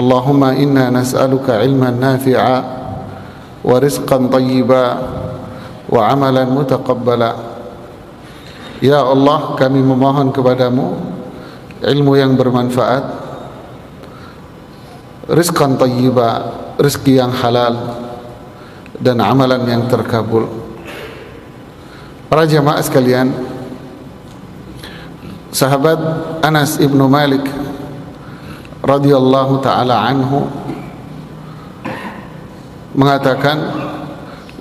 Allahumma inna nas'aluka ilman nafi'a wa rizqan tayyiba wa amalan mutaqabbala. Ya Allah, kami memohon kepadamu ilmu yang bermanfaat, rizqan tayyiba, rezeki yang halal, dan amalan yang terkabul. Para jamaah sekalian, sahabat Anas ibnu Malik radhiyallahu ta'ala anhu mengatakan,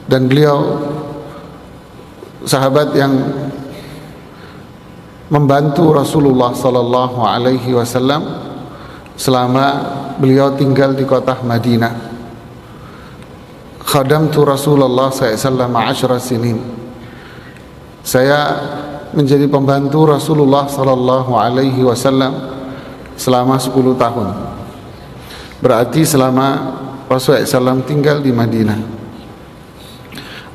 dan beliau sahabat yang membantu Rasulullah sallallahu alaihi wasallam selama beliau tinggal di kota Madinah. Khadamtu Rasulullah sallallahu alaihi wasallam 10 sinin. Saya menjadi pembantu Rasulullah sallallahu alaihi wasallam selama 10 tahun. Berarti selama Rasulullah SAW tinggal di Madinah,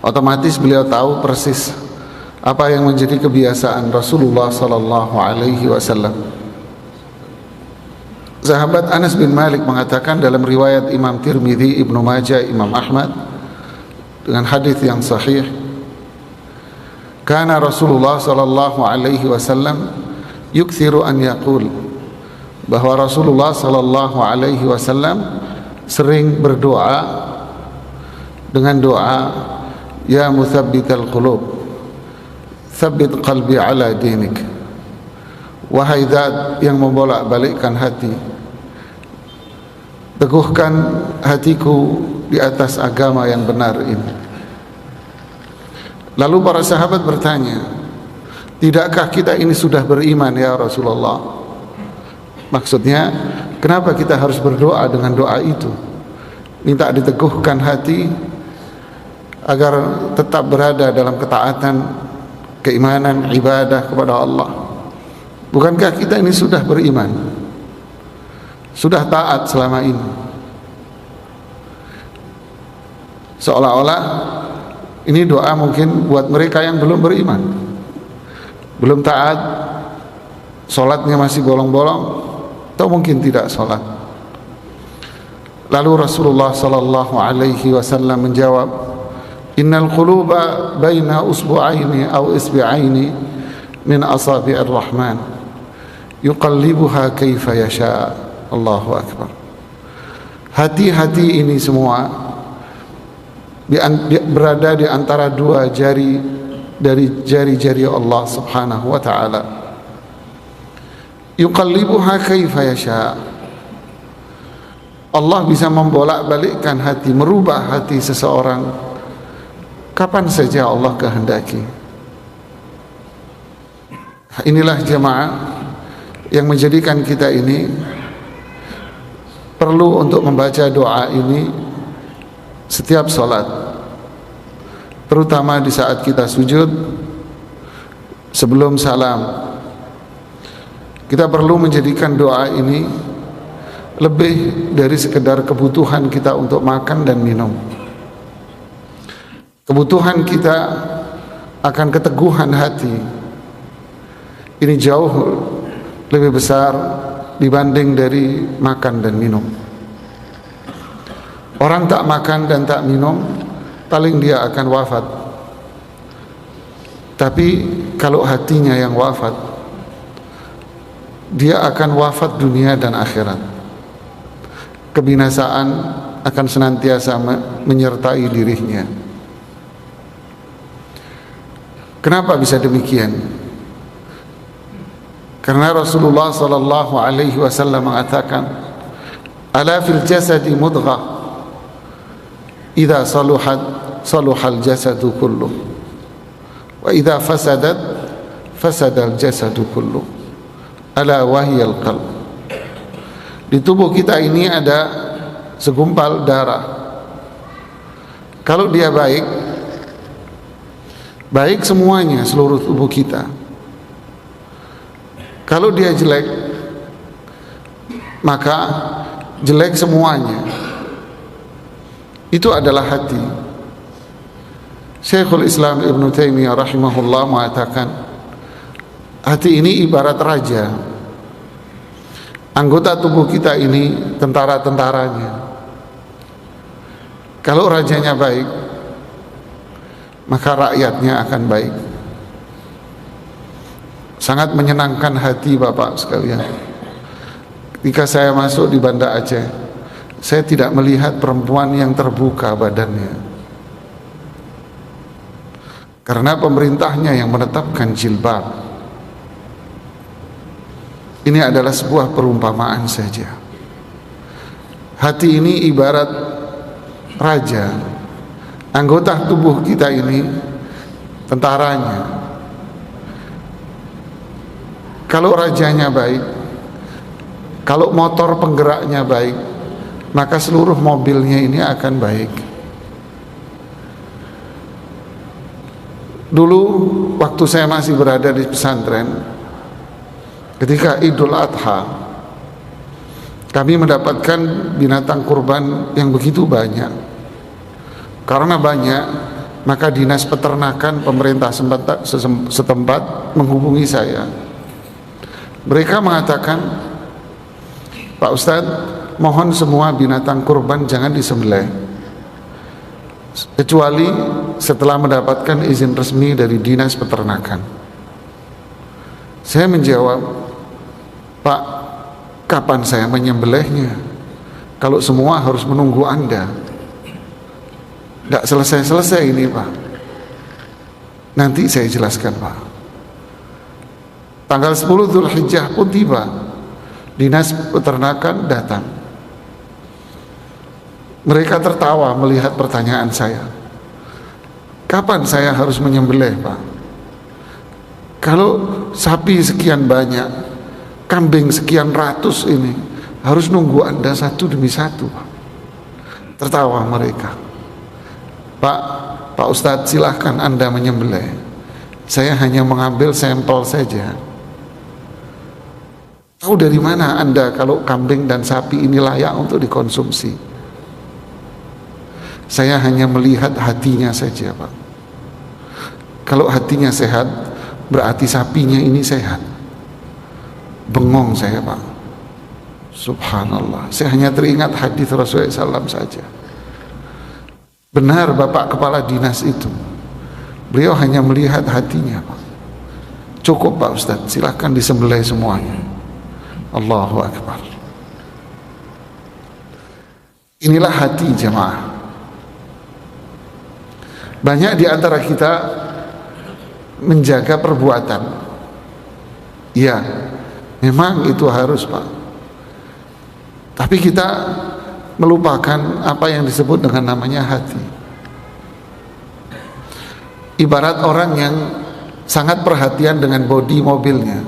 otomatis beliau tahu persis apa yang menjadi kebiasaan Rasulullah sallallahu alaihi wasallam. Sahabat Anas bin Malik mengatakan dalam riwayat Imam Tirmidzi, Ibnu Majah, Imam Ahmad dengan hadis yang sahih, kana Rasulullah sallallahu alaihi wasallam yukthiru an yaqul, bahwa Rasulullah sallallahu alaihi wasallam sering berdoa dengan doa, ya muthabbital qulub, tsabbit qalbi ala dinik. Wahai zat yang membolak-balikkan hati, teguhkan hatiku di atas agama yang benar ini. Lalu para sahabat bertanya, tidakkah kita ini sudah beriman ya Rasulullah? Maksudnya, kenapa kita harus berdoa dengan doa itu? Minta diteguhkan hati agar tetap berada dalam ketaatan, keimanan, ibadah kepada Allah. Bukankah kita ini sudah beriman, sudah taat selama ini? Seolah-olah ini doa mungkin buat mereka yang belum beriman, belum taat, sholatnya masih bolong-bolong, atau mungkin tidak sholat. Lalu Rasulullah sallallahu alaihi wasallam menjawab, innal quluba baina usbu'aini aw isbi'aini min asabi'ir rahman yuqallibuha kaifa yasha. Allahu akbar. Hati-hati ini semua berada di antara dua jari dari jari-jari Allah subhanahu wa ta'ala. Yuqallibuha kaifa yasha. Allah bisa membolak-balikkan hati, merubah hati seseorang kapan saja Allah kehendaki. Inilah jemaah yang menjadikan kita ini perlu untuk membaca doa ini setiap sholat, terutama di saat kita sujud, sebelum salam. Kita perlu menjadikan doa ini lebih dari sekedar kebutuhan kita untuk makan dan minum. Kebutuhan kita akan keteguhan hati ini jauh lebih besar dibanding dari makan dan minum. Orang tak makan dan tak minum, paling dia akan wafat. Tapi kalau hatinya yang wafat, dia akan wafat dunia dan akhirat. Kebinasaan akan senantiasa menyertai dirinya. Kenapa bisa demikian? Karena Rasulullah sallallahu alaihi wasallam mengatakan, ala fil jasadi mudghah, idza saluhat saluhal jasadu kullu, wa idza fasadat fasadal jasadu kullu, ala wahiyal qalb. Di tubuh kita ini ada segumpal darah. Kalau dia baik, baik semuanya, seluruh tubuh kita. Kalau dia jelek, maka jelek semuanya. Itu adalah hati. Syekhul Islam Ibnu Taimiyah rahimahullah mengatakan, hati ini ibarat raja. anggota tubuh kita ini tentara-tentaranya. Kalau rajanya baik, maka rakyatnya akan baik. Sangat menyenangkan hati Bapak sekalian. Ketika saya masuk di Banda Aceh, saya tidak melihat perempuan yang terbuka badannya, karena pemerintahnya yang menetapkan jilbab. Ini adalah sebuah perumpamaan saja. Hati ini ibarat raja, anggota tubuh kita ini tentaranya. Kalau rajanya baik, kalau motor penggeraknya baik, maka seluruh mobilnya ini akan baik. Dulu waktu saya masih berada di pesantren, ketika Idul Adha, kami mendapatkan binatang kurban yang begitu banyak. Karena banyak, maka dinas peternakan pemerintah setempat menghubungi saya. Mereka mengatakan, Pak Ustadz, mohon semua binatang kurban jangan disembelih, kecuali setelah mendapatkan izin resmi dari dinas peternakan. Saya menjawab, Pak, kapan saya menyembelihnya kalau semua harus menunggu Anda? Tidak selesai-selesai ini, Pak. Nanti saya jelaskan, Pak. Tanggal 10 Dzulhijjah pun tiba, dinas peternakan datang. Mereka tertawa melihat pertanyaan saya. Kapan saya harus menyembelih, Pak? Kalau sapi sekian banyak, kambing sekian ratus ini, harus nunggu Anda satu demi satu, Pak. Tertawa mereka. Pak Ustadz, silahkan Anda menyembelih. Saya hanya mengambil sampel saja. Tahu dari mana Anda kalau kambing dan sapi ini layak untuk dikonsumsi? Saya hanya melihat hatinya saja, Pak. Kalau hatinya sehat, berarti sapinya ini sehat. Bengong saya, Pak. Subhanallah. Saya hanya teringat hadis Rasulullah SAW saja. Benar Bapak Kepala Dinas itu. Beliau hanya melihat hatinya, Pak. Cukup Pak Ustadz, silahkan disembelih semuanya. Allahu Akbar. Inilah hati jemaah. Banyak di antara kita menjaga perbuatan. Ya, memang itu harus, Pak. Tapi kita melupakan apa yang disebut dengan namanya hati. Ibarat orang yang sangat perhatian dengan bodi mobilnya,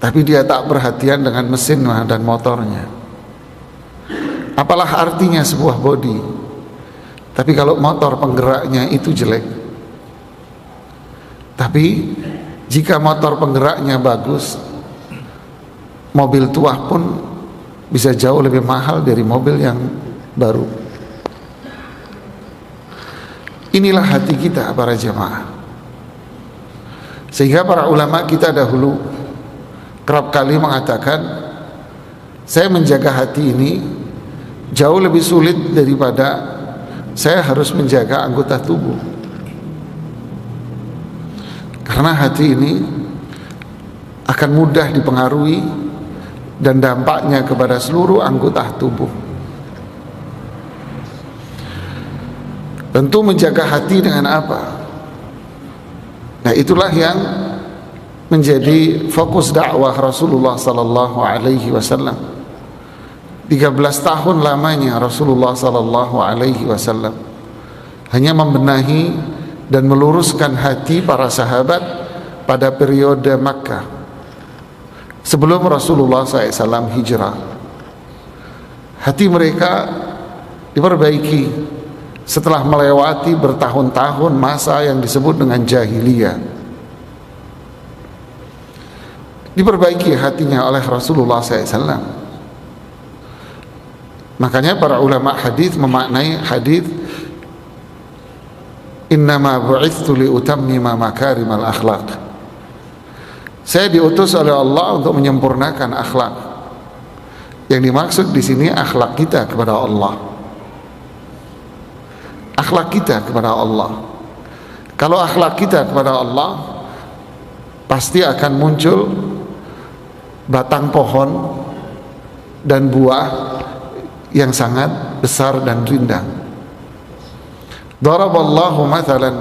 tapi dia tak perhatian dengan mesin dan motornya. Apalah artinya sebuah bodi, tapi kalau motor penggeraknya itu jelek. Tapi jika motor penggeraknya bagus, mobil tua pun bisa jauh lebih mahal dari mobil yang baru. Inilah hati kita para jemaah. Sehingga para ulama kita dahulu kerap kali mengatakan, saya menjaga hati ini jauh lebih sulit daripada saya harus menjaga anggota tubuh. Karena hati ini akan mudah dipengaruhi dan dampaknya kepada seluruh anggota tubuh. Tentu menjaga hati dengan apa? Nah, itulah yang menjadi fokus dakwah Rasulullah sallallahu alaihi wasallam. 13 tahun lamanya Rasulullah sallallahu alaihi wasallam hanya membenahi dan meluruskan hati para sahabat pada periode Makkah sebelum Rasulullah SAW hijrah. Hati mereka diperbaiki setelah melewati bertahun-tahun masa yang disebut dengan jahiliyah. Diperbaiki hatinya oleh Rasulullah SAW. Makanya para ulama hadis memaknai hadis innama bu'ithtu li utammima makarimal akhlaq. Saya diutus oleh Allah untuk menyempurnakan akhlak. Yang dimaksud di sini akhlak kita kepada Allah. Akhlak kita kepada Allah. Kalau akhlak kita kepada Allah, pasti akan muncul batang pohon dan buah yang sangat besar dan rindang. Daraballahu mathalan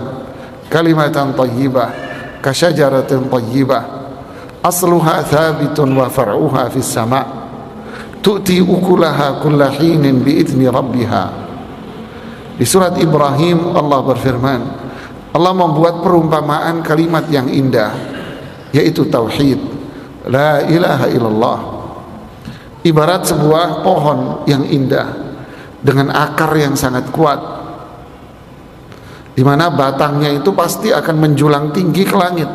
kalimatan thayyibah kasyajaratin thayyibah asluha thabitun wa far'uha fis sama' tu'ti ukulaha kulla hinin bi'idni rabbiha. Di surat Ibrahim Allah berfirman, Allah membuat perumpamaan kalimat yang indah, yaitu tauhid, la ilaha illallah. Ibarat sebuah pohon yang indah dengan akar yang sangat kuat, di mana batangnya itu pasti akan menjulang tinggi ke langit,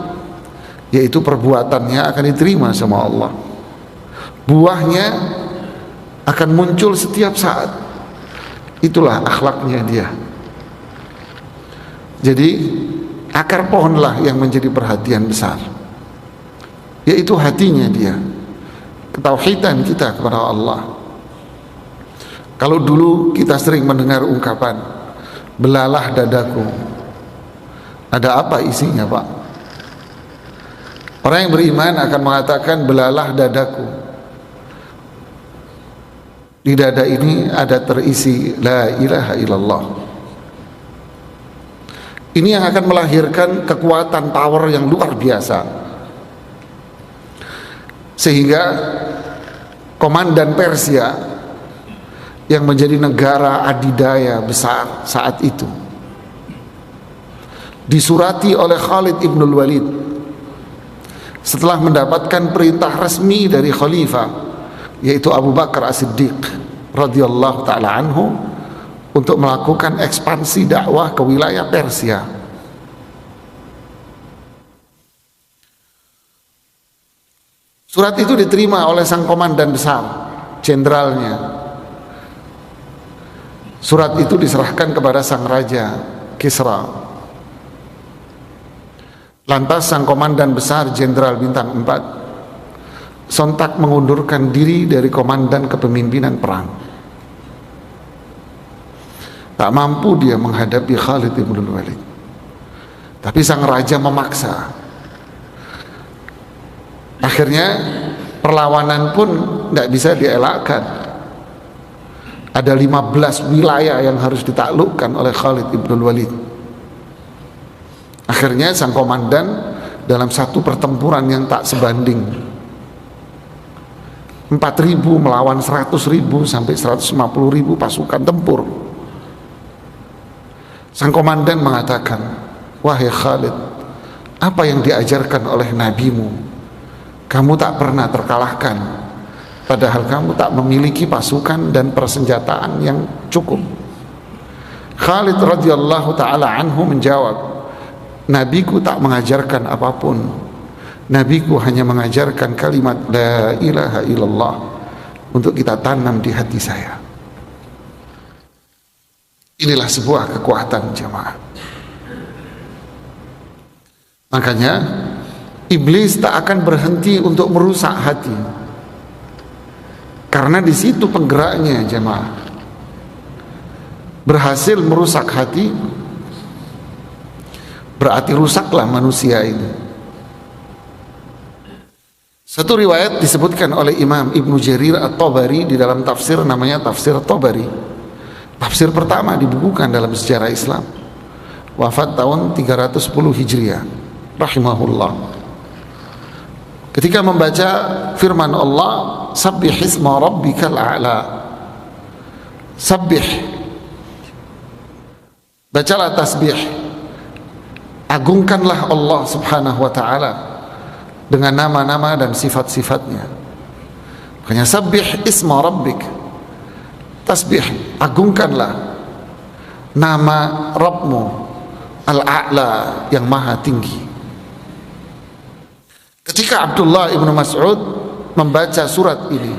yaitu perbuatannya akan diterima sama Allah. Buahnya akan muncul setiap saat. Itulah akhlaknya dia. Jadi akar pohonlah yang menjadi perhatian besar, yaitu hatinya dia, ketauhidan kita kepada Allah. Kalau dulu kita sering mendengar ungkapan belalah dadaku, ada apa isinya, Pak? Orang yang beriman akan mengatakan belalah dadaku, di dada ini ada terisi la ilaha illallah. Ini yang akan melahirkan kekuatan power yang luar biasa, sehingga komandan Persia yang menjadi negara adidaya besar saat itu disurati oleh Khalid ibn Walid setelah mendapatkan perintah resmi dari khalifah, yaitu Abu Bakar As-Siddiq radhiyallahu ta'ala anhu, untuk melakukan ekspansi dakwah ke wilayah Persia. Surat itu diterima oleh sang komandan besar, jenderalnya. Surat itu diserahkan kepada sang raja Kisra. Lantas sang komandan besar, jenderal bintang 4, sontak mengundurkan diri dari komandan kepemimpinan perang. Tak mampu dia menghadapi Khalid ibn Walid. Tapi sang raja memaksa. Akhirnya perlawanan pun tidak bisa dielakkan. Ada 15 wilayah yang harus ditaklukkan oleh Khalid ibn Walid. Akhirnya sang komandan dalam satu pertempuran yang tak sebanding, 4.000 melawan 100.000 sampai 150.000 pasukan tempur. Sang komandan mengatakan, wahai Khalid, apa yang diajarkan oleh nabimu? Kamu tak pernah terkalahkan, padahal kamu tak memiliki pasukan dan persenjataan yang cukup. Khalid radhiyallahu ta'ala anhu menjawab, nabiku tak mengajarkan apapun. Nabiku hanya mengajarkan kalimat la ilaha illallah untuk kita tanam di hati saya. Inilah sebuah kekuatan jamaah. Makanya iblis tak akan berhenti untuk merusak hati, karena di situ penggeraknya jamaah. Berhasil merusak hati, berarti rusaklah manusia ini. Satu riwayat disebutkan oleh Imam Ibnu Jarir At-Tabari di dalam tafsir namanya Tafsir Tabari. Tafsir pertama dibukukan dalam sejarah Islam. Wafat tahun 310 Hijriah rahimahullah. Ketika membaca firman Allah, sabbih isma rabbikal a'la. Sabbih, bacalah tasbih, agungkanlah Allah subhanahu wa ta'ala dengan nama-nama dan sifat-sifatnya. Makanya sabbih isma rabbik, tasbih, agungkanlah nama Rabbmu al-a'la, yang maha tinggi. Ketika Abdullah ibnu Mas'ud membaca surat ini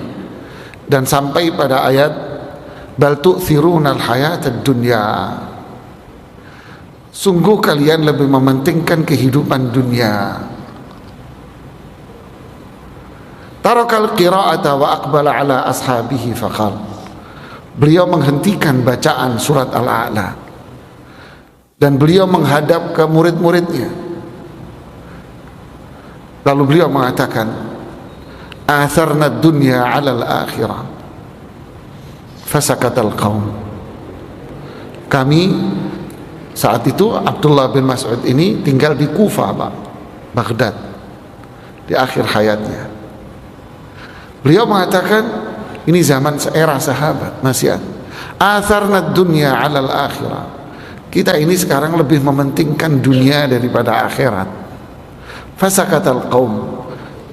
dan sampai pada ayat bal tu'thirunal hayatad dunya, sungguh kalian lebih mementingkan kehidupan dunia, Tarakal qira'ata wa aqbala ala ashabihi faqal. Beliau menghentikan bacaan surat Al-A'la dan beliau menghadap ke murid-muridnya. Lalu beliau mengatakan, atharna dunya 'ala al-akhirah. Fasakatal qaum. Kami saat itu Abdullah bin Mas'ud ini tinggal di Kufah, Pak, Baghdad, di akhir hayatnya. Beliau mengatakan, ini zaman era sahabat, masih atharna dunya 'ala al-akhirah. Kita ini sekarang lebih mementingkan dunia daripada akhirat. Fasakatal qaum.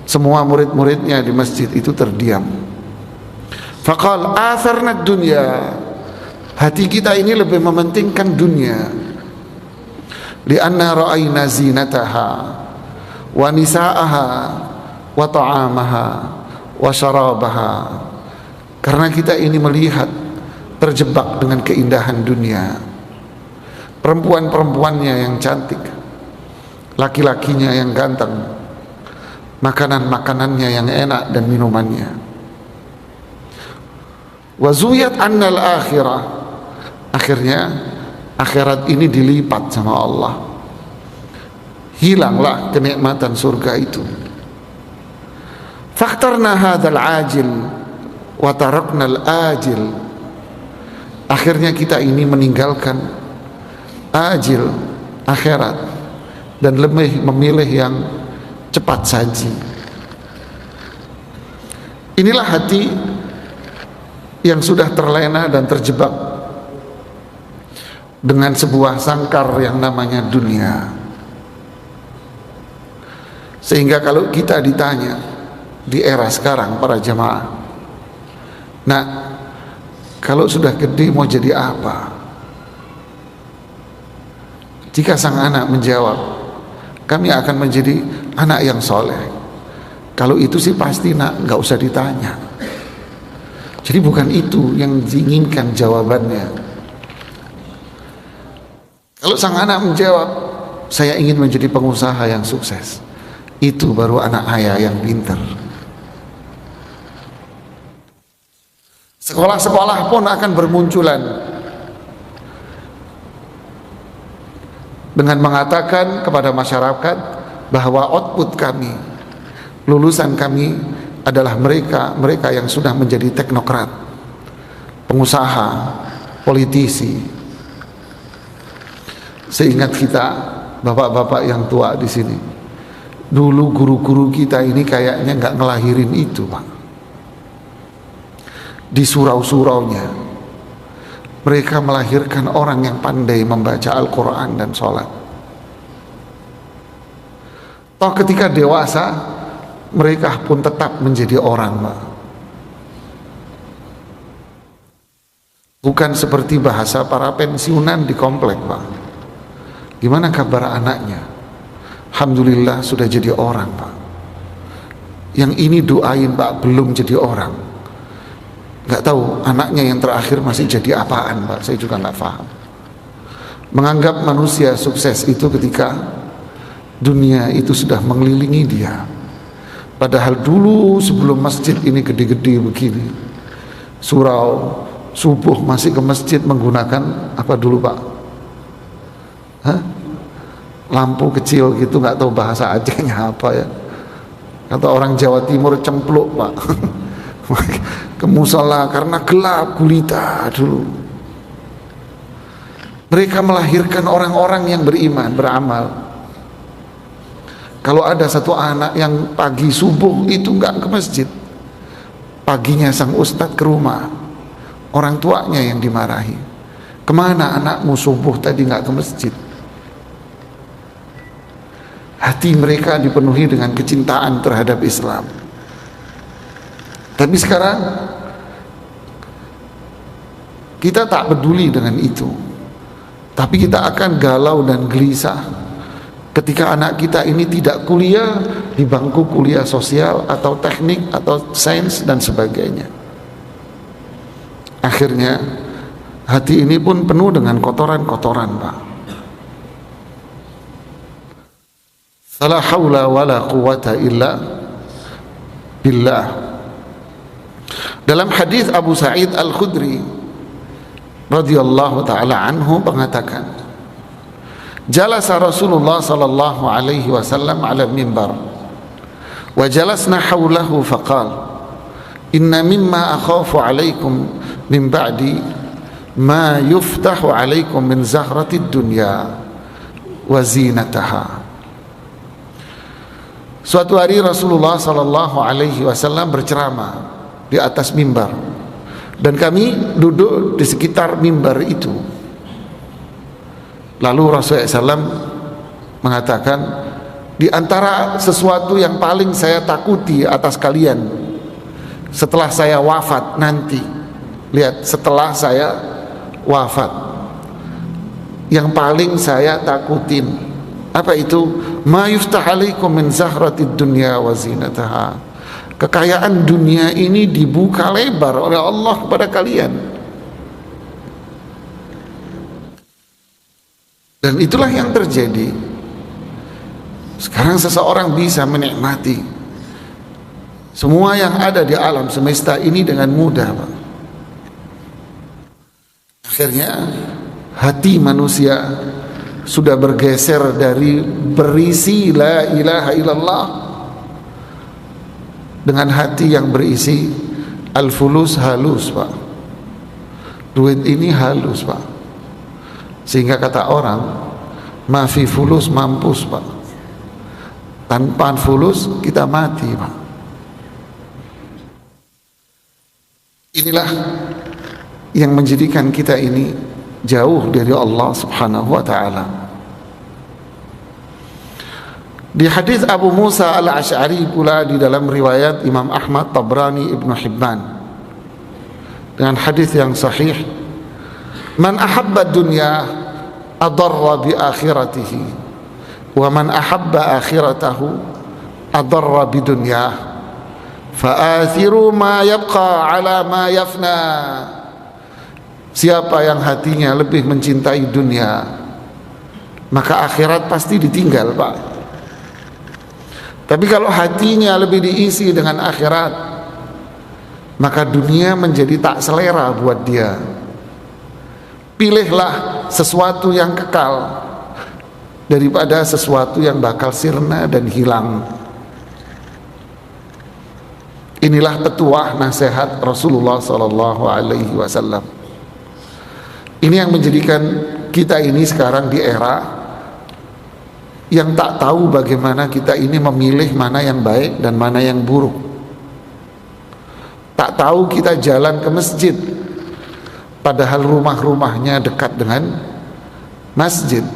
Semua murid-muridnya di masjid itu terdiam. Faqal atharna dunya. Hati kita ini lebih mementingkan dunia. Lianna ra'ayna zinataha wa nisa'aha wa ta'amaha wa syarabaha. Karena kita ini melihat, terjebak dengan keindahan dunia, perempuan-perempuannya yang cantik, laki-lakinya yang ganteng, makanan-makanannya yang enak dan minumannya. Wa zuyat annal akhirah. Akhirnya akhirat ini dilipat sama Allah. Hilanglah kenikmatan surga itu. Fakhtarna hadzal ajil wa tarakna al-ajil. Akhirnya kita ini meninggalkan ajil, akhirat, dan lebih memilih yang cepat saji. Inilah hati yang sudah terlena dan terjebak dengan sebuah sangkar yang namanya dunia. Sehingga kalau kita ditanya di era sekarang, para jamaah, nah, kalau sudah gede mau jadi apa? Jika sang anak menjawab, kami akan menjadi anak yang soleh, kalau itu sih pasti nak, nggak usah ditanya. Jadi bukan itu yang diinginkan jawabannya. Kalau sang anak menjawab, saya ingin menjadi pengusaha yang sukses, itu baru anak ayah yang pintar. Sekolah-sekolah pun akan bermunculan dengan mengatakan kepada masyarakat bahwa output kami, lulusan kami adalah mereka yang sudah menjadi teknokrat, pengusaha, politisi. Seingat kita, bapak-bapak yang tua di sini, dulu guru-guru kita ini kayaknya nggak ngelahirin itu, Pak. Di surau-suraunya mereka melahirkan orang yang pandai membaca Al-Quran dan sholat. Toh ketika dewasa mereka pun tetap menjadi orang, Pak. Bukan seperti bahasa para pensiunan di komplek, Pak. Gimana kabar anaknya? Alhamdulillah sudah jadi orang, Pak. Yang ini doain, Pak, belum jadi orang. Nggak tahu anaknya yang terakhir masih jadi apaan, Pak. Saya juga nggak paham. Menganggap manusia sukses itu ketika dunia itu sudah mengelilingi dia. Padahal dulu sebelum masjid ini gede-gede begini, surau subuh masih ke masjid menggunakan apa dulu, Pak? Hah? Lampu kecil gitu, nggak tahu bahasa Acehnya apa ya. Kata orang Jawa Timur cempluk, Pak. Ke musola karena gelap gulita dulu. Mereka melahirkan orang-orang yang beriman, beramal. Kalau ada satu anak yang pagi subuh itu nggak ke masjid, paginya sang ustadz ke rumah, orang tuanya yang dimarahi. Kemana anakmu subuh tadi nggak ke masjid? Hati mereka dipenuhi dengan kecintaan terhadap Islam. Tapi sekarang kita tak peduli dengan itu, tapi kita akan galau dan gelisah ketika anak kita ini tidak kuliah di bangku kuliah sosial atau teknik atau sains dan sebagainya. Akhirnya hati ini pun penuh dengan kotoran-kotoran, Pak. La haula wala quwata illa billah. Dalam hadis Abu Sa'id Al-Khudri radhiyallahu taala anhu mengatakan, jalasa Rasulullah sallallahu alaihi wasallam ala mimbar wa jalasna hawlahu faqala inna mimma akhafu alaikum min ba'di ma yuftahu alaikum min zahratid dunya wa zinataha. Suatu hari Rasulullah sallallahu alaihi wasallam berceramah di atas mimbar dan kami duduk di sekitar mimbar itu. Lalu Rasulullah SAW mengatakan, di antara sesuatu yang paling saya takuti atas kalian setelah saya wafat nanti, lihat, setelah saya wafat, yang paling saya takutin, apa itu? Ma yuftah alaikum min zahratid dunya wa zinataha. Kekayaan dunia ini dibuka lebar oleh Allah kepada kalian. Dan itulah yang terjadi. Sekarang seseorang bisa menikmati semua yang ada di alam semesta ini dengan mudah, Pak. Akhirnya hati manusia sudah bergeser dari berisi la ilaha illallah dengan hati yang berisi al-fulus halus, Pak. Duit ini halus, Pak. Sehingga kata orang, ma fi fulus mampus, Pak. Tanpa fulus kita mati, Pak. Inilah yang menjadikan kita ini jauh dari Allah Subhanahu wa taala. Di hadis Abu Musa Al-Asy'ari pula di dalam riwayat Imam Ahmad, Tabrani, Ibnu Hibban dengan hadis yang sahih, man ahabba dunya adarra bi akhiratihi wa man ahabba akhiratahu adarra bi dunyah fa'athiru ma yabqa ala ma yafna. Siapa yang hatinya lebih mencintai dunia, maka akhirat pasti ditinggal, Pak. Tapi kalau hatinya lebih diisi dengan akhirat, maka dunia menjadi tak selera buat dia. Pilihlah sesuatu yang kekal daripada sesuatu yang bakal sirna dan hilang. Inilah petuah nasihat Rasulullah sallallahu alaihi wasallam. Ini yang menjadikan kita ini sekarang di era yang tak tahu bagaimana kita ini memilih mana yang baik dan mana yang buruk. Tak tahu kita jalan ke masjid padahal rumah-rumahnya dekat dengan masjid.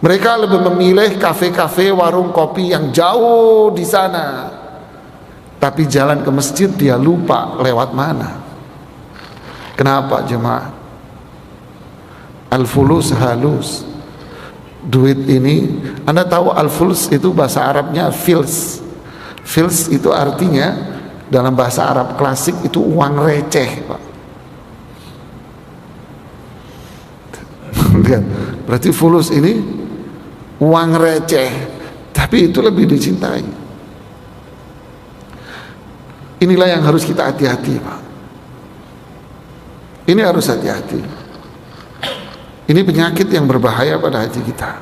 Mereka lebih memilih kafe-kafe, warung kopi yang jauh di sana, tapi jalan ke masjid dia lupa lewat mana. Kenapa, jemaah? Al-fulus halus. Duit ini, Anda tahu al-fulus itu bahasa Arabnya fils. Fils itu artinya dalam bahasa Arab klasik itu uang receh, Pak. Lihat, berarti fulus ini uang receh, tapi itu lebih dicintai. Inilah yang harus kita hati-hati, Pak. Ini harus hati-hati. Ini penyakit yang berbahaya pada hati kita.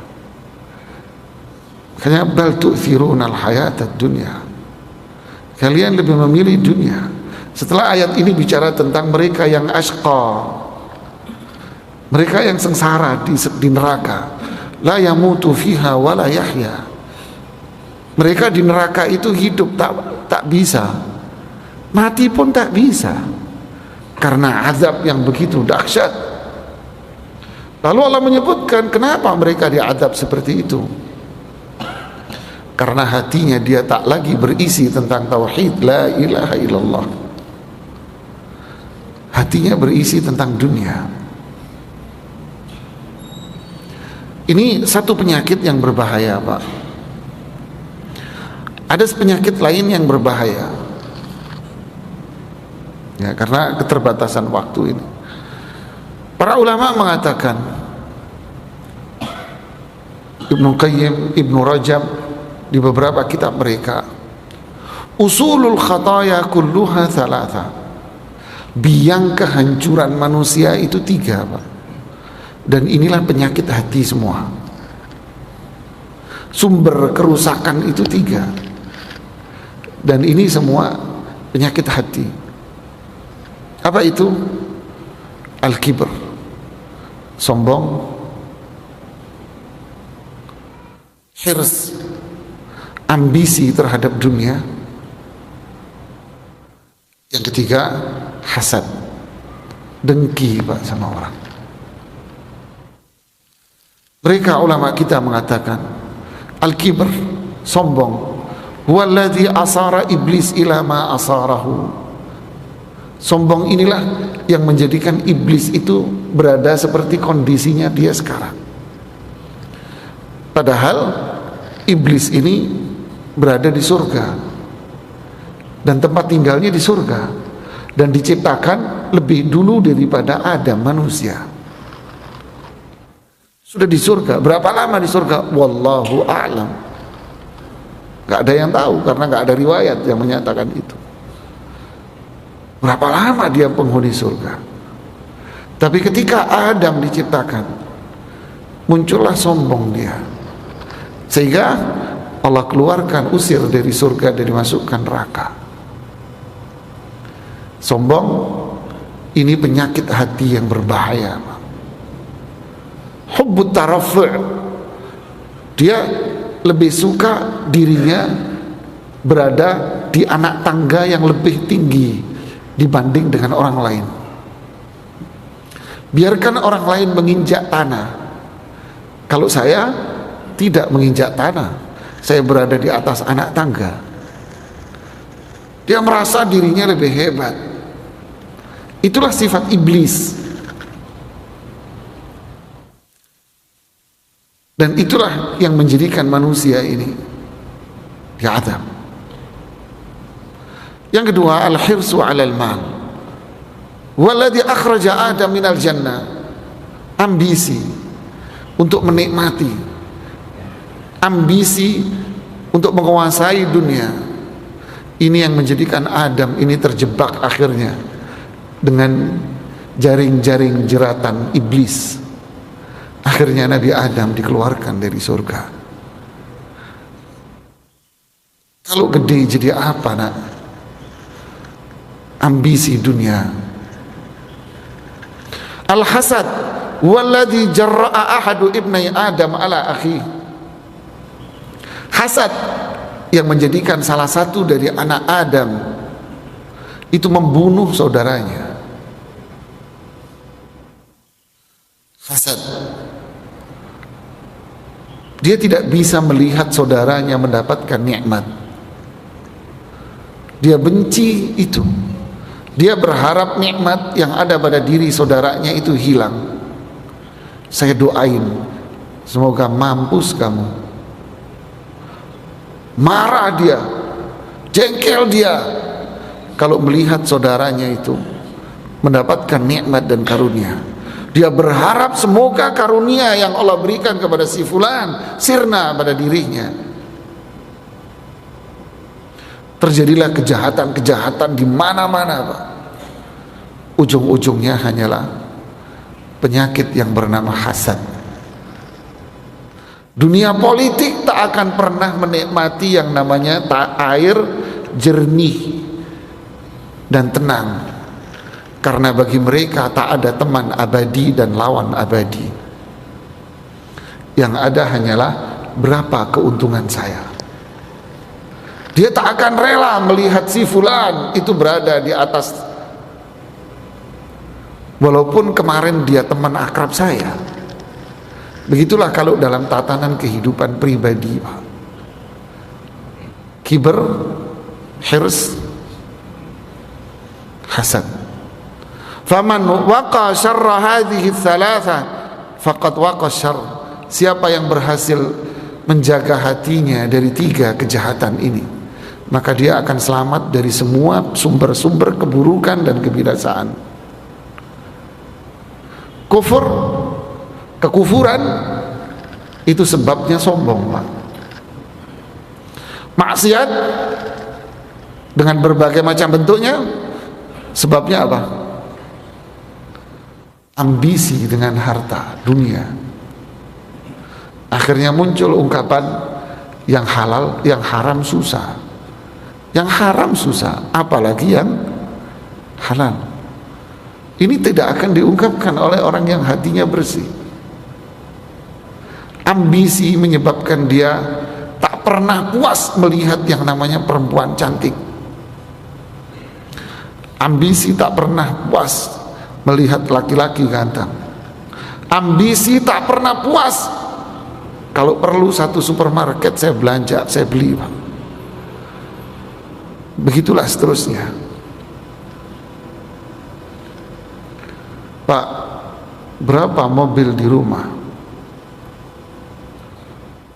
Makanya bal tu'thirunal hayatad dunya. Kalian lebih memilih dunia. Setelah ayat ini bicara tentang mereka yang ashqa, mereka yang sengsara di neraka, la yamutu fiha wa la yahya. Mereka di neraka itu hidup tak bisa, mati pun tak bisa, karena azab yang begitu dahsyat. Lalu Allah menyebutkan kenapa mereka diazab seperti itu. Karena hatinya dia tak lagi berisi tentang tauhid la ilaha illallah. Hatinya berisi tentang dunia. Ini satu penyakit yang berbahaya, Pak. Ada penyakit lain yang berbahaya, ya, karena keterbatasan waktu ini. Para ulama mengatakan, Ibnu Qayyim, Ibnu Rajab di beberapa kitab mereka, Usulul khataya kulluha thalatha. Biang kehancuran manusia itu 3, Pak. Dan inilah penyakit hati semua. Sumber kerusakan itu 3. Dan ini semua penyakit hati. Apa itu? Al-kibr, sombong. Hirs, ambisi terhadap dunia. Yang ketiga, hasad, dengki, Pak, sama orang. Mereka ulama kita mengatakan al-kibr, sombong, huwallazi asara iblis ila ma asarahu. Sombong inilah yang menjadikan iblis itu berada seperti kondisinya dia sekarang. Padahal iblis ini berada di surga dan tempat tinggalnya di surga, dan diciptakan lebih dulu daripada Adam manusia. Sudah di surga. Berapa lama di surga? Wallahu a'lam. Gak ada yang tahu, karena gak ada riwayat yang menyatakan itu. Berapa lama dia penghuni surga. Tapi ketika Adam diciptakan, muncullah sombong dia, sehingga Allah keluarkan, usir dari surga dan dimasukkan neraka. Sombong ini penyakit hati yang berbahaya. Hubbut tarafu', dia lebih suka dirinya berada di anak tangga yang lebih tinggi dibanding dengan orang lain. Biarkan orang lain menginjak tanah, kalau saya tidak menginjak tanah, saya berada di atas anak tangga. Dia merasa dirinya lebih hebat. Itulah sifat iblis. Dan itulah yang menjadikan manusia ini diazab. Yang kedua, al-hirsu 'alal mal. Walladhi akhraja Adam minal jannah. Ambisi untuk menikmati, ambisi untuk menguasai dunia. Ini yang menjadikan Adam ini terjebak akhirnya dengan jaring-jaring jeratan iblis. Akhirnya Nabi Adam dikeluarkan dari surga. Kalau gede jadi apa, nak? Ambisi dunia. Al-hasad walladhi jarra'a ahadu ibnai Adam ala akhi. Hasad yang menjadikan salah satu dari anak Adam itu membunuh saudaranya. Hasad. Dia tidak bisa melihat saudaranya mendapatkan nikmat. Dia benci itu. Dia berharap nikmat yang ada pada diri saudaranya itu hilang. Saya doain, semoga mampus kamu. Marah dia, jengkel dia kalau melihat saudaranya itu mendapatkan nikmat dan karunia. Dia berharap semoga karunia yang Allah berikan kepada si fulan sirna pada dirinya. Terjadilah kejahatan-kejahatan di mana-mana, Pak. Ujung-ujungnya hanyalah penyakit yang bernama hasad. Dunia politik tak akan pernah menikmati yang namanya air jernih dan tenang, karena bagi mereka tak ada teman abadi dan lawan abadi. Yang ada hanyalah berapa keuntungan saya. Dia tak akan rela melihat si fulan itu berada di atas, walaupun kemarin dia teman akrab saya. Begitulah kalau dalam tatanan kehidupan pribadi, Pak. Kiber, hirs, hasad. Faman waqa syarra hadhihi thalatha faqad waqa syarr. Siapa yang berhasil menjaga hatinya dari 3 kejahatan ini, maka dia akan selamat dari semua sumber-sumber keburukan dan kebinasaan. Kufur, kekufuran itu sebabnya sombong, Pak. Maksiat dengan berbagai macam bentuknya. Sebabnya apa? Ambisi dengan harta dunia. Akhirnya muncul ungkapan yang halal, yang haram susah. Yang haram susah, apalagi yang halal. Ini tidak akan diungkapkan oleh orang yang hatinya bersih. Ambisi menyebabkan dia tak pernah puas melihat yang namanya perempuan cantik. Ambisi tak pernah puas melihat laki-laki ganteng. Ambisi tak pernah puas kalau perlu satu supermarket saya belanja, saya beli, Pak. Begitulah seterusnya. Pak, berapa mobil di rumah?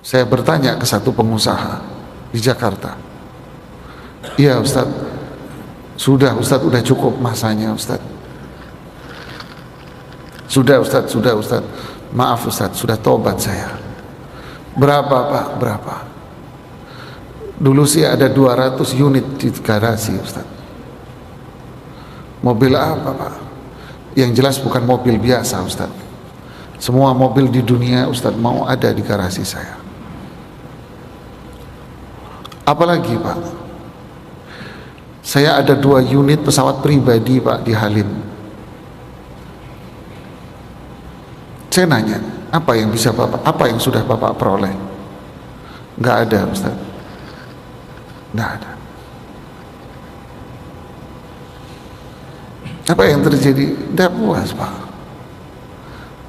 Saya bertanya ke satu pengusaha di Jakarta. Iya Ustaz, sudah cukup masanya Ustaz. Sudah Ustaz. Maaf Ustaz, sudah tobat saya. Berapa Pak? Berapa? Dulu sih ada 200 unit di garasi Ustaz. Mobil apa Pak? Yang jelas bukan mobil biasa Ustaz. Semua mobil di dunia Ustaz mau ada di garasi saya. Apalagi Pak? Saya ada 2 unit pesawat pribadi Pak di Halim. Saya nanya, apa yang sudah Bapak peroleh? Nggak ada Ustaz. Nggak ada. Apa yang terjadi? Tidak puas Pak.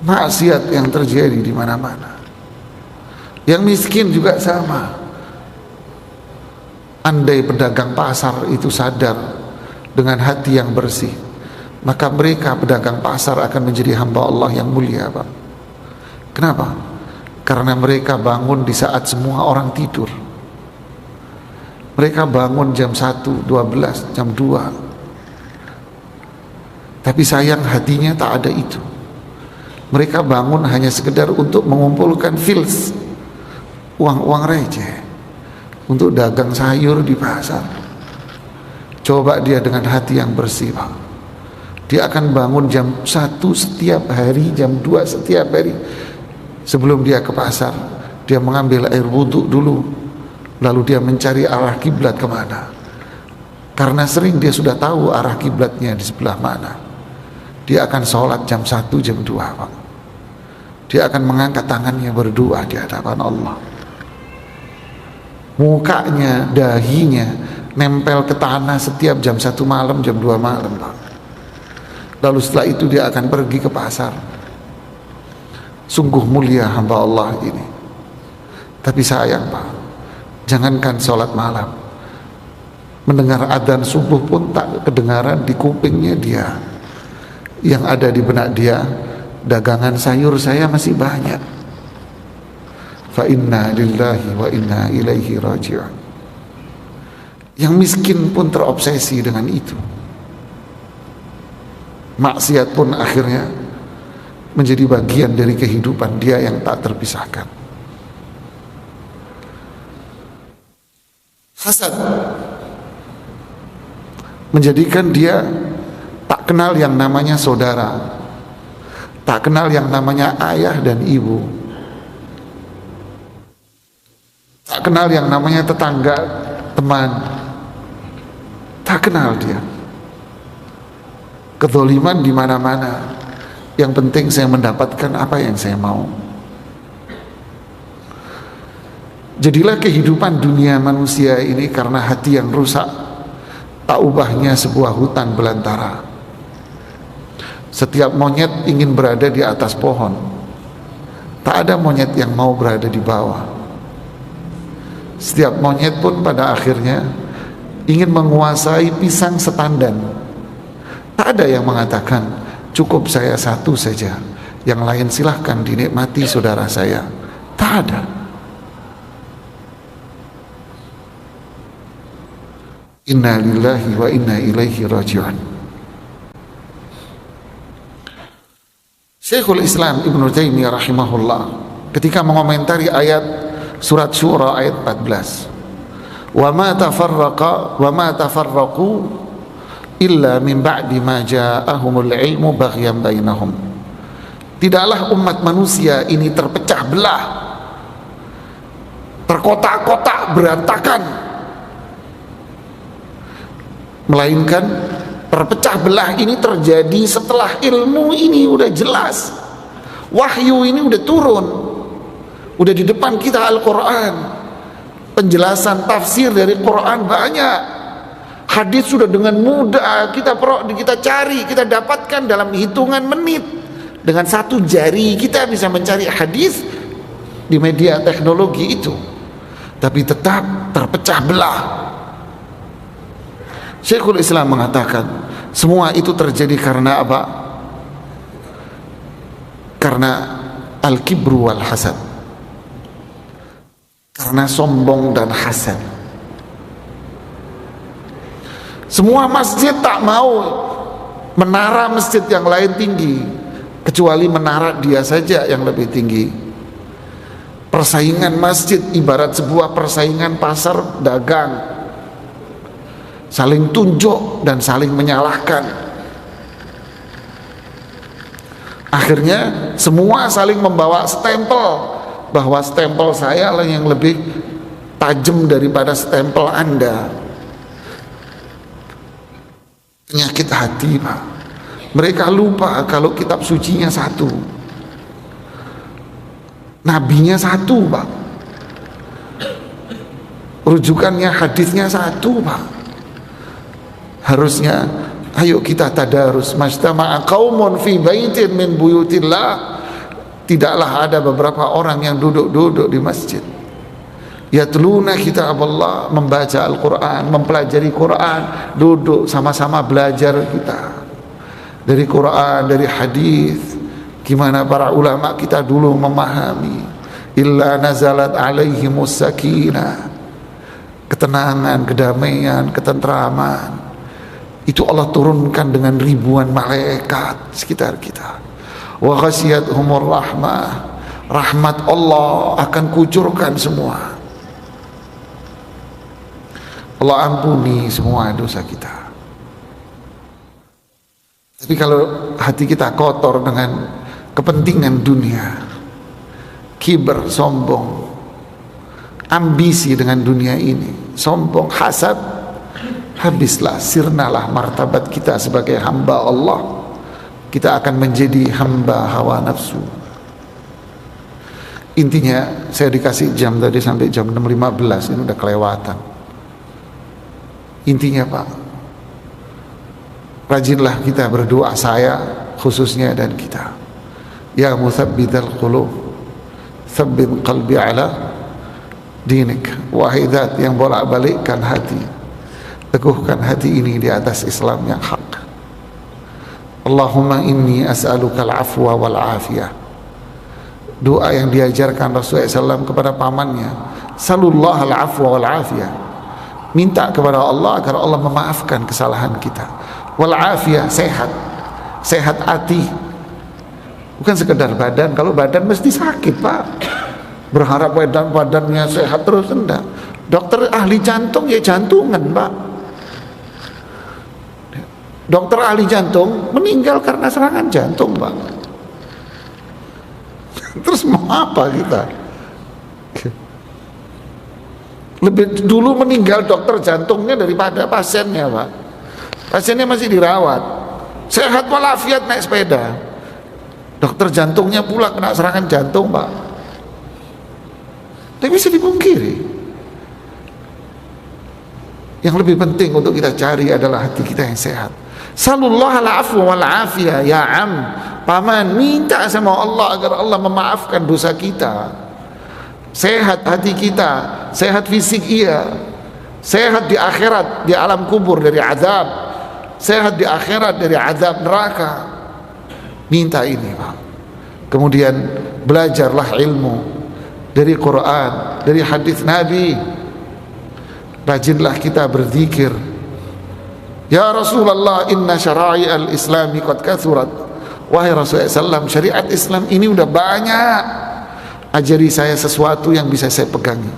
Maksiat yang terjadi di mana-mana. Yang miskin juga sama. Andai pedagang pasar itu sadar dengan hati yang bersih, maka mereka pedagang pasar akan menjadi hamba Allah yang mulia Pak. Kenapa? Karena mereka bangun di saat semua orang tidur. Mereka bangun jam 1, 12, jam 2. Tapi sayang hatinya tak ada itu. Mereka bangun hanya sekedar untuk mengumpulkan fils, uang-uang receh, untuk dagang sayur di pasar. Coba dia dengan hati yang bersih Pak, dia akan bangun jam 1 setiap hari, jam 2 setiap hari. Sebelum dia ke pasar, dia mengambil air wudhu dulu, lalu dia mencari arah kiblat kemana. Karena sering dia sudah tahu arah kiblatnya di sebelah mana. Dia akan sholat jam 1, jam 2 Pak. Dia akan mengangkat tangannya berdoa di hadapan Allah. Mukanya, dahinya nempel ke tanah setiap jam 1 malam, jam 2 malam Pak. Lalu setelah itu dia akan pergi ke pasar. Sungguh mulia hamba Allah ini. Tapi sayang Pak, jangankan sholat malam, mendengar adzan subuh pun tak kedengaran di kupingnya dia. Yang ada di benak dia, dagangan sayur saya masih banyak. Fa inna lillahi wa inna ilaihi raji'un. Yang miskin pun terobsesi dengan itu. Maksiat pun akhirnya menjadi bagian dari kehidupan dia yang tak terpisahkan. Hasad menjadikan dia tak kenal yang namanya saudara, tak kenal yang namanya ayah dan ibu, tak kenal yang namanya tetangga, teman, tak kenal dia. Kezaliman di mana-mana. Yang penting saya mendapatkan apa yang saya mau. Jadilah kehidupan dunia manusia ini karena hati yang rusak, tak ubahnya sebuah hutan belantara. Setiap monyet ingin berada di atas pohon, tak ada monyet yang mau berada di bawah. Setiap monyet pun pada akhirnya ingin menguasai pisang setandan. Tak ada yang mengatakan cukup saya satu saja, yang lain silahkan dinikmati saudara saya. Tak ada. Inna lillahi wa inna ilaihi raji'un. Syekhul Islam Ibnu Taimiyah rahimahullah ketika mengomentari ayat surat Syura ayat 14, wa ma tafarraqu illa min ba'di ma ja'ahumul ilmu baghyan bainahum. Tidaklah umat manusia ini terpecah belah, terkotak-kotak, berantakan, melainkan terpecah belah ini terjadi setelah ilmu ini udah jelas, wahyu ini udah turun, udah di depan kita Al-Quran, penjelasan tafsir dari Quran banyak, hadis sudah dengan mudah kita cari, kita dapatkan dalam hitungan menit. Dengan satu jari kita bisa mencari hadis di media teknologi itu, tapi tetap terpecah belah. Syekhul Islam mengatakan semua itu terjadi karena apa? Karena al-kibru wal hasad, karena sombong dan hasad. Semua masjid tak mau menara masjid yang lain tinggi, kecuali menara dia saja yang lebih tinggi. Persaingan masjid ibarat sebuah persaingan pasar dagang, saling tunjuk dan saling menyalahkan. Akhirnya semua saling membawa stempel, bahwa stempel saya lah yang lebih tajam daripada stempel Anda. Penyakit hati, Pak. Mereka lupa kalau kitab sucinya satu, nabinya satu, Pak. Rujukannya hadisnya satu, Pak. Harusnya ayo kita tadarus. Majtama'a qaumun fi baitin min buyutillah. Tidaklah ada beberapa orang yang duduk-duduk di masjid, yatluna kitab Allah, membaca Al-Quran, mempelajari Quran, duduk sama-sama belajar kita dari Quran, dari hadis, gimana para ulama kita dulu memahami. Illa nazalat alaihimus sakinah, ketenangan, kedamaian, ketentraman, itu Allah turunkan dengan ribuan malaikat sekitar kita. Wa ghasyiyatuhumur rahmah, rahmat Allah akan kucurkan semua. Allah ampuni semua dosa kita. Tapi kalau hati kita kotor dengan kepentingan dunia, kiber, sombong, ambisi dengan dunia ini, sombong, hasad, habislah, sirnalah martabat kita sebagai hamba Allah. Kita akan menjadi hamba hawa nafsu. Intinya saya dikasih jam tadi sampai jam 6.15, ini udah kelewatan. Intinya, Pak, rajinlah kita berdoa, saya khususnya dan kita. Ya mutsabbitsal qulub, tsabbit qalbi ala dinik. Wahai zat yang bolak-balikkan hati, teguhkan hati ini di atas Islam yang hak. Allahumma inni as'aluka al-afwa wal afiyah. Doa yang diajarkan Rasulullah SAW kepada pamannya, salullah al-afwa wal afiyah, minta kepada Allah agar Allah memaafkan kesalahan kita. Wal afiyah, sehat, sehat hati, bukan sekedar badan. Kalau badan mesti sakit, Pak, berharap badannya sehat terus, enggak. Dokter ahli jantung ya jantungan, Pak. Dokter ahli jantung meninggal karena serangan jantung, Pak. Terus mau apa kita? Lebih dulu meninggal dokter jantungnya daripada pasiennya, Pak. Pasiennya masih dirawat, sehat walafiat, naik sepeda. Dokter jantungnya pula kena serangan jantung, Pak. Tidak bisa dipungkiri. Yang lebih penting untuk kita cari adalah hati kita yang sehat. Sallallahu al-afwa wal afiyah, ya am, paman, minta sama Allah agar Allah memaafkan dosa kita. Sehat hati kita, sehat fisik iya, sehat di akhirat, di alam kubur dari azab, sehat di akhirat dari azab neraka. Minta ini, Pak. Kemudian belajarlah ilmu dari Quran, dari hadis Nabi. Rajinlah kita berzikir. Ya Rasulullah, inna syara'i al-islami qad kathurat. Wahai Rasulullah SAW, syariat Islam ini udah banyak. Ajari saya sesuatu yang bisa saya pegangi.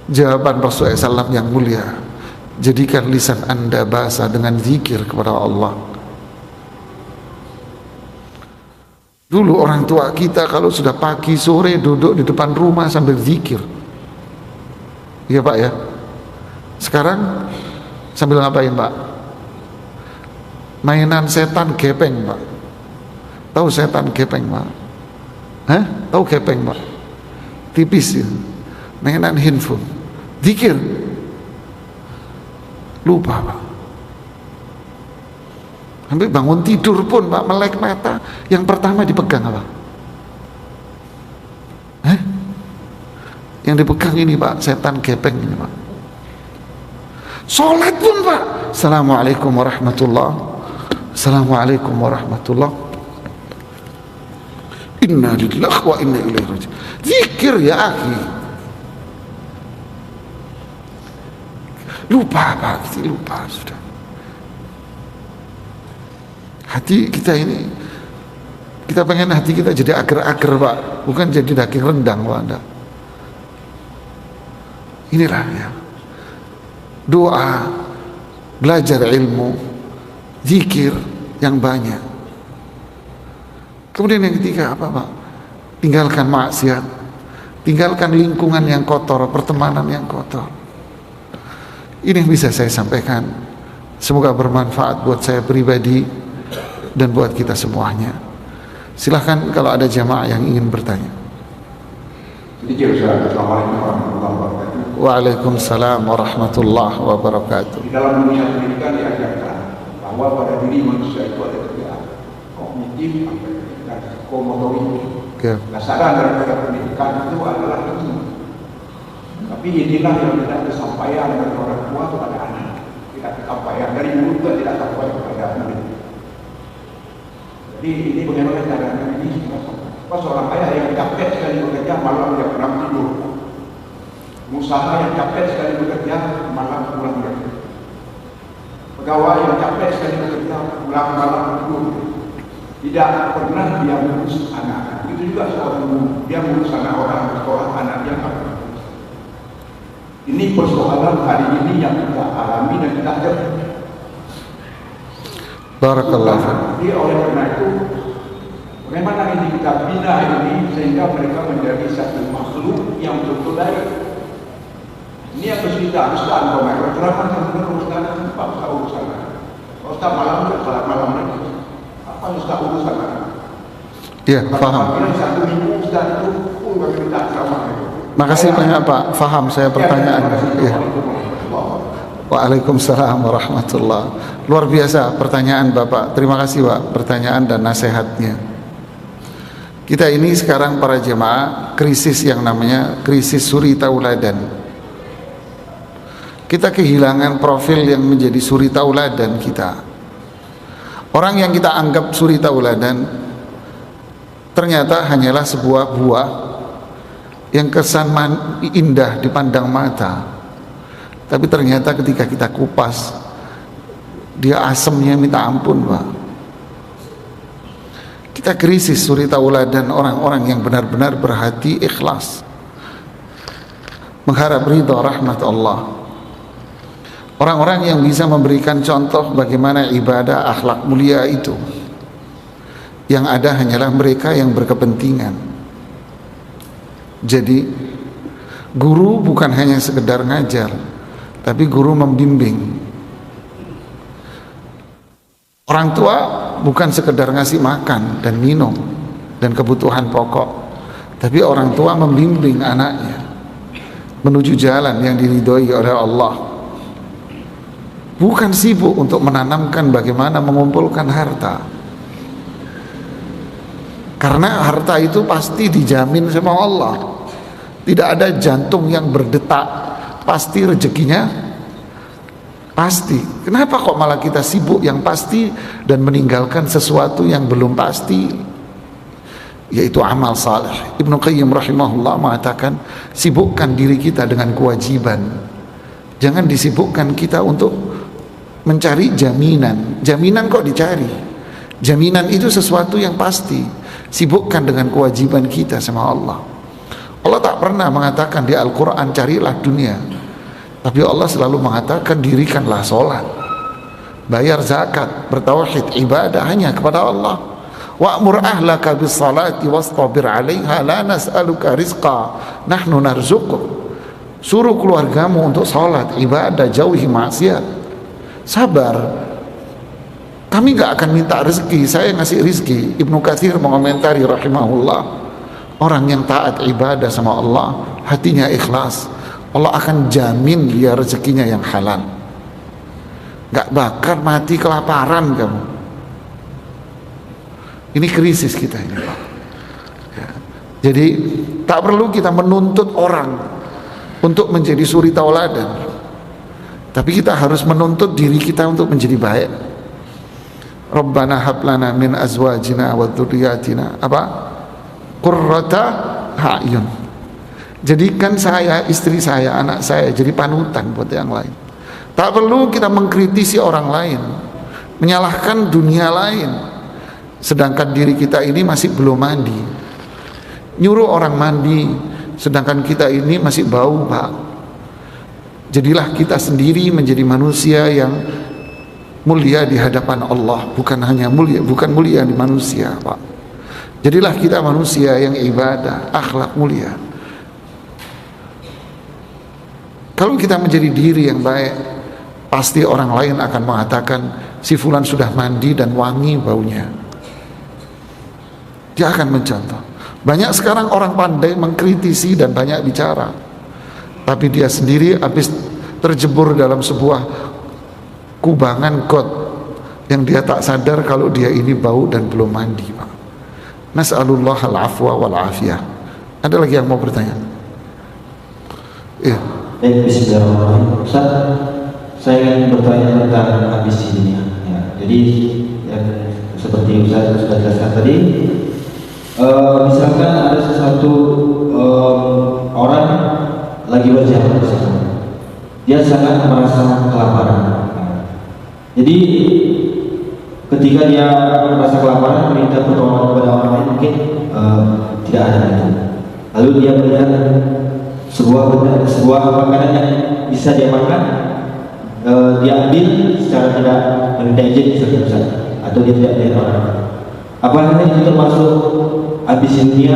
Jawaban Rasulullah SAW yang mulia, jadikan lisan anda basah dengan zikir kepada Allah. Dulu orang tua kita kalau sudah pagi sore duduk di depan rumah sambil zikir. Iya Pak ya. Sekarang sambil ngapain Pak? Mainan setan gepeng Pak. Tahu setan gepeng Pak? Hah? Tahu gepeng Pak? Tipis ya. Mainan handphone. Zikir. Lupa Pak. Sampai bangun tidur pun Pak, melek mata, yang pertama dipegang apa? Hah? Yang dipegang ini Pak, setan gepeng ini Pak. Sholat pun Pak, Assalamualaikum warahmatullahi, Assalamualaikum warahmatullahi, Inna lillahi wa inna ilaihi raji'un. Zikir ya akhi. Lupa Pak, lupa sudah. Hati kita ini, kita pengen hati kita jadi agar-agar Pak, bukan jadi daging rendang Pak. Anda. Inilah ya, doa, belajar ilmu, zikir yang banyak. Kemudian yang ketiga apa Pak? Tinggalkan maksiat, tinggalkan lingkungan yang kotor, pertemanan yang kotor. Ini yang bisa saya sampaikan. Semoga bermanfaat buat saya pribadi dan buat kita semuanya. Silahkan kalau ada jamaah yang ingin bertanya. Assalamualaikum warahmatullahi wabarakatuh. Waalaikumsalam warahmatullahi wabarakatuh. Di dalam dunia pendidikan diajarkan bahwa pada diri manusia itu ada tiga: kognitif, dan psikomotorik. Dasar daripada pendidikan itu adalah itu. Tapi inilah yang tidak disampaikan dari orang tua kepada anak, tidak disampaikan dari mulut juga, tidak sampai kepada murid. Jadi ini bagaimana caranya ini? Pas seorang ayah yang capek sekali bekerja malam dia kurang tidur, usaha yang capek sekali bekerja malam pulang dia, pegawai yang capek sekali bekerja pulang malam tidur, tidak pernah dia mengurus anak. Itu juga seorang guru, dia mengurus anak orang sekolah, anak dia nggak pernah. Ini persoalan hari ini yang kita alami dan kita hadapi. Barakallah. Jadi oleh karena itu, bagaimana ini kita bina ini sehingga mereka menjadi satu makhluk yang betul baik. Ini yang harus kita uruskan. Kalau ceramah sebenarnya uruskan apa usah urusan? Ustaz malam juga salat malam lagi. Apa ustaz urusan? Iya, paham. Satu minggu ustaz itu pun bagi kita ceramah itu. Makasih banyak Pak, faham saya pertanyaan. Ya. Waalaikumsalam warahmatullahi. Luar biasa pertanyaan Bapak. Terima kasih Pak pertanyaan dan nasihatnya. Kita ini sekarang para jemaah krisis yang namanya krisis suri tauladan. Kita kehilangan profil yang menjadi suri tauladan kita. Orang yang kita anggap suri tauladan ternyata hanyalah sebuah buah yang kesan indah dipandang mata, tapi ternyata ketika kita kupas dia asemnya minta ampun Pak. Kita krisis suri tauladan orang-orang yang benar-benar berhati ikhlas mengharap ridha rahmat Allah, orang-orang yang bisa memberikan contoh bagaimana ibadah akhlak mulia itu. Yang ada hanyalah mereka yang berkepentingan. Jadi guru bukan hanya sekedar ngajar, tapi guru membimbing. Orang tua bukan sekedar ngasih makan dan minum dan kebutuhan pokok, tapi orang tua membimbing anaknya menuju jalan yang diridhoi oleh Allah. Bukan sibuk untuk menanamkan bagaimana mengumpulkan harta, karena harta itu pasti dijamin sama Allah. Tidak ada jantung yang berdetak, pasti rezekinya pasti. Kenapa kok malah kita sibuk yang pasti dan meninggalkan sesuatu yang belum pasti, yaitu amal saleh. Ibnu Qayyim rahimahullah mengatakan, sibukkan diri kita dengan kewajiban, jangan disibukkan kita untuk mencari jaminan. Jaminan kok dicari? Jaminan itu sesuatu yang pasti. Sibukkan dengan kewajiban kita sama Allah. Allah tak pernah mengatakan di Al-Quran carilah dunia, tapi Allah selalu mengatakan dirikanlah sholat, bayar zakat, bertauhid, ibadah hanya kepada Allah. Wa'mur ahlaka bis salati wastabir 'alaiha la nas'aluka rizqa nahnu narzuquk. Suruh keluargamu untuk salat, ibadah, jauhi maksiat. Sabar. Kami enggak akan minta rezeki, saya ngasih rezeki. Ibnu Katsir mengomentari rahimahullah, orang yang taat ibadah sama Allah, hatinya ikhlas, Allah akan jamin dia rezekinya yang halal. Enggak bakal mati kelaparan kamu. Ini krisis kita ini, Pak. Ya. Jadi tak perlu kita menuntut orang untuk menjadi suri tauladan, tapi kita harus menuntut diri kita untuk menjadi baik. Rabbana hab lana min azwajina wa dzurriyyatina qurrata a'yun. Jadikan saya, istri saya, anak saya jadi panutan buat yang lain. Tak perlu kita mengkritisi orang lain, menyalahkan dunia lain, sedangkan diri kita ini masih belum mandi. Nyuruh orang mandi, sedangkan kita ini masih bau, Pak. Jadilah kita sendiri menjadi manusia yang mulia di hadapan Allah, bukan hanya mulia, bukan mulia di manusia, Pak. Jadilah kita manusia yang ibadah, akhlak mulia. Kalau kita menjadi diri yang baik, pasti orang lain akan mengatakan si fulan sudah mandi dan wangi baunya. Dia akan mencontoh. Banyak sekarang orang pandai mengkritisi dan banyak bicara, tapi dia sendiri habis terjebur dalam sebuah kubangan got yang dia tak sadar kalau dia ini bau dan belum mandi, Pak. Nas'alullah al-afwa wal-afiyah. Ada lagi yang mau bertanya? Iya. Bismillahirrahmanirrahim. Ustaz, saya ingin bertanya tentang ambisi dunia. Ya, jadi seperti Ustaz sudah jelaskan tadi, misalkan ada sesuatu orang lagi berjalan bersama, dia sangat merasa kelaparan. Jadi ketika dia merasa kelaparan, minta pertolongan kepada orang lain, mungkin tidak ada itu. Lalu dia melihat sebuah makanan yang bisa dia makan, dia ambil secara tidak minta izin atau dia tidak lihat orang. Apakah ini termasuk habis dunia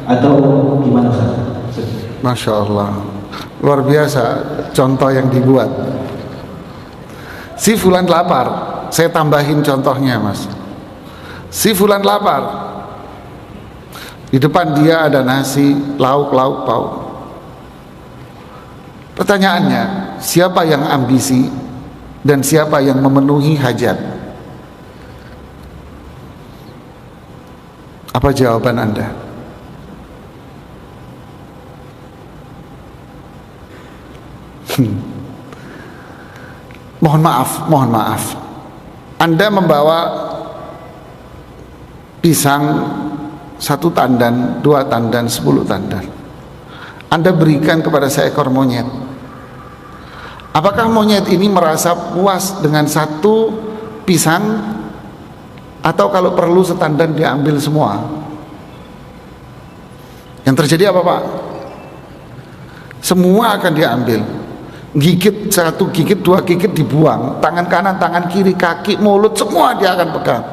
atau gimana, Ustaz? Masya Allah, luar biasa contoh yang dibuat. Si fulan lapar, saya tambahin contohnya, Mas. Si fulan lapar, di depan dia ada nasi, lauk pauk. Pertanyaannya, siapa yang ambisi dan siapa yang memenuhi hajat? Apa jawaban Anda? Mohon maaf. Anda membawa pisang 1 tandan, 2 tandan, 10 tandan. Anda berikan kepada seekor monyet. Apakah monyet ini merasa puas dengan 1 pisang, atau kalau perlu setandan diambil semua? Yang terjadi apa, Pak? Semua akan diambil. Gigit 1 gigit, 2 gigit dibuang. Tangan kanan, tangan kiri, kaki, mulut, semua dia akan pegang.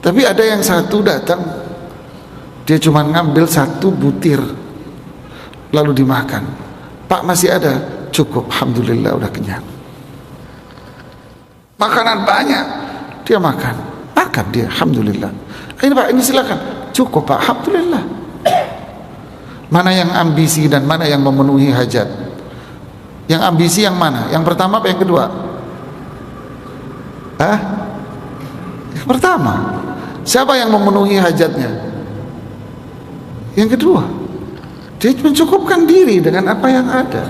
Tapi ada yang satu datang, dia cuma ngambil 1 butir lalu dimakan. Pak, masih ada? Cukup, alhamdulillah, udah kenyang. Makanan banyak, dia makan dia, alhamdulillah. Ini Pak, ini silakan. Cukup Pak, alhamdulillah. Mana yang ambisi dan mana yang memenuhi hajat? Yang ambisi yang mana? Yang pertama apa yang kedua? Yang pertama. Siapa yang memenuhi hajatnya? Yang kedua. Dia mencukupkan diri dengan apa yang ada.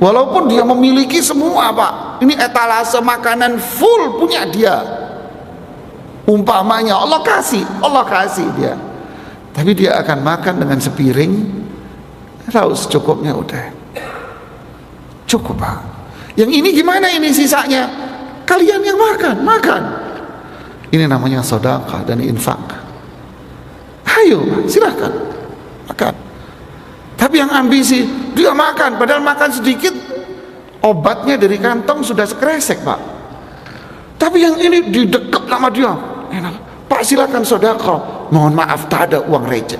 Walaupun dia memiliki semua, Pak. Ini etalase makanan full punya dia. Umpamanya Allah kasih dia. Tapi dia akan makan dengan sepiring, lalu secukupnya udah. Cukup, Pak. Yang ini gimana ini sisanya? Kalian yang makan. Ini namanya sedekah dan infak. Ayo silahkan makan. Tapi yang ambisi dia makan, padahal makan sedikit obatnya dari kantong sudah sekresek Pak. Tapi yang ini didekap sama dia, enak. Pak silakan sedekah. Mohon maaf tak ada uang receh.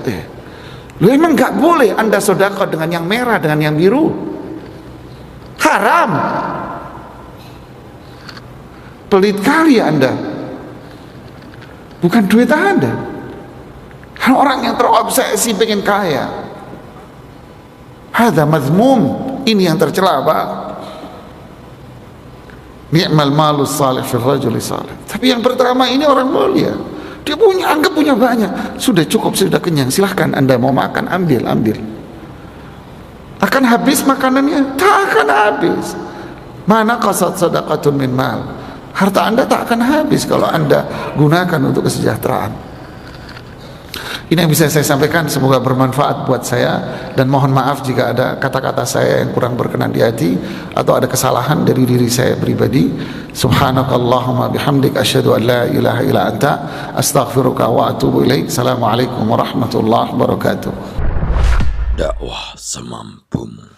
Lu emang nggak boleh Anda sedekah dengan yang merah, dengan yang biru? Haram. Pelit kali Anda. Bukan duit Anda. Orang yang terobsesi pengen kaya. Hadza mazmum. Ini yang tercela Pak. Ni'mal malus salih fil rajuli salih. Tapi yang pertama ini orang mulia. Dia punya, anggap punya banyak. Sudah cukup, sudah kenyang. Silahkan Anda mau makan, ambil. Akan habis makanannya? Tak akan habis. Mana qasad sadaqatun min mal. Harta Anda tak akan habis kalau Anda gunakan untuk kesejahteraan. Ini yang bisa saya sampaikan, semoga bermanfaat buat saya, dan mohon maaf jika ada kata-kata saya yang kurang berkenan di hati atau ada kesalahan dari diri saya pribadi. Subhanakallahumma bihamdik asyhadu an la ilaha illa anta astaghfiruka wa atubu ilaik. Assalamualaikum warahmatullahi wabarakatuh. Dakwah semampumu.